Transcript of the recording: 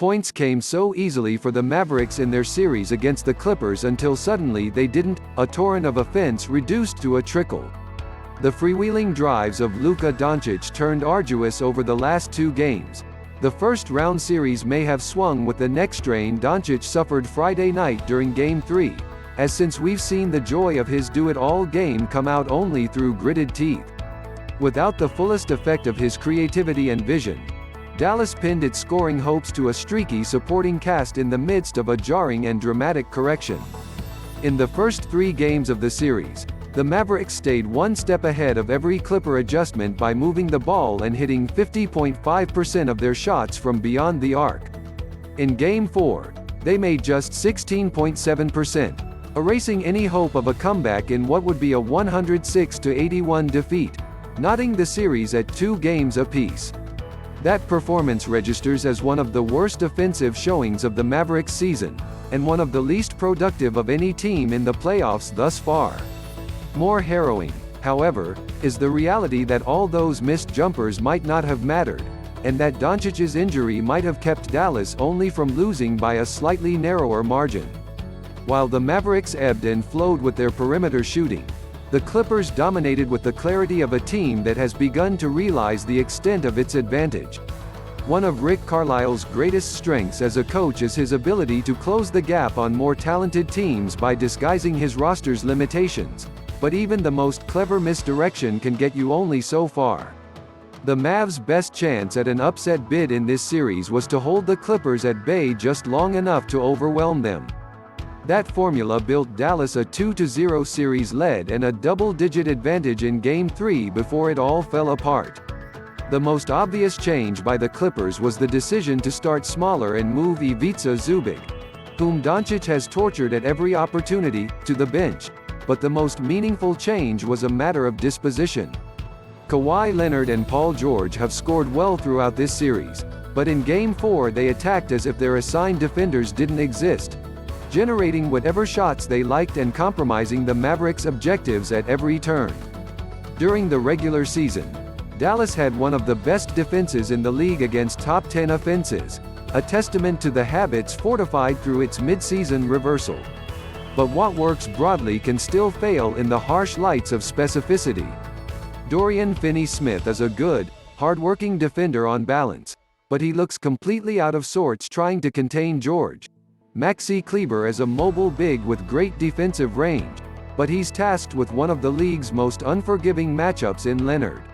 Points came so easily for the Mavericks in their series against the Clippers until suddenly they didn't, a torrent of offense reduced to a trickle. The freewheeling drives of Luka Doncic turned arduous over the last 2 games. The first-round series may have swung with the neck strain Doncic suffered Friday night during Game 3, as since we've seen the joy of his do-it-all game come out only through gritted teeth. Without the fullest effect of his creativity and vision, Dallas pinned its scoring hopes to a streaky supporting cast in the midst of a jarring and dramatic correction. In the first 3 games of the series, the Mavericks stayed one step ahead of every Clipper adjustment by moving the ball and hitting 50.5% of their shots from beyond the arc. In Game 4, they made just 16.7%, erasing any hope of a comeback in what would be a 106-81 defeat, knotting the series at 2 games apiece. That performance registers as one of the worst offensive showings of the Mavericks season, and one of the least productive of any team in the playoffs thus far. More harrowing, however, is the reality that all those missed jumpers might not have mattered, and that Doncic's injury might have kept Dallas only from losing by a slightly narrower margin. While the Mavericks ebbed and flowed with their perimeter shooting, the Clippers dominated with the clarity of a team that has begun to realize the extent of its advantage. One of Rick Carlisle's greatest strengths as a coach is his ability to close the gap on more talented teams by disguising his roster's limitations, but even the most clever misdirection can get you only so far. The Mavs' best chance at an upset bid in this series was to hold the Clippers at bay just long enough to overwhelm them. That formula built Dallas a 2-0 series lead and a double-digit advantage in Game 3 before it all fell apart. The most obvious change by the Clippers was the decision to start smaller and move Ivica Zubac, whom Doncic has tortured at every opportunity, to the bench. But the most meaningful change was a matter of disposition. Kawhi Leonard and Paul George have scored well throughout this series, but in Game 4 they attacked as if their assigned defenders didn't exist, generating whatever shots they liked and compromising the Mavericks' objectives at every turn. During the regular season, Dallas had one of the best defenses in the league against top 10 offenses, a testament to the habits fortified through its midseason reversal. But what works broadly can still fail in the harsh lights of specificity. Dorian Finney-Smith is a good, hard-working defender on balance, but he looks completely out of sorts trying to contain George. Maxi Kleber is a mobile big with great defensive range, but he's tasked with one of the league's most unforgiving matchups in Leonard.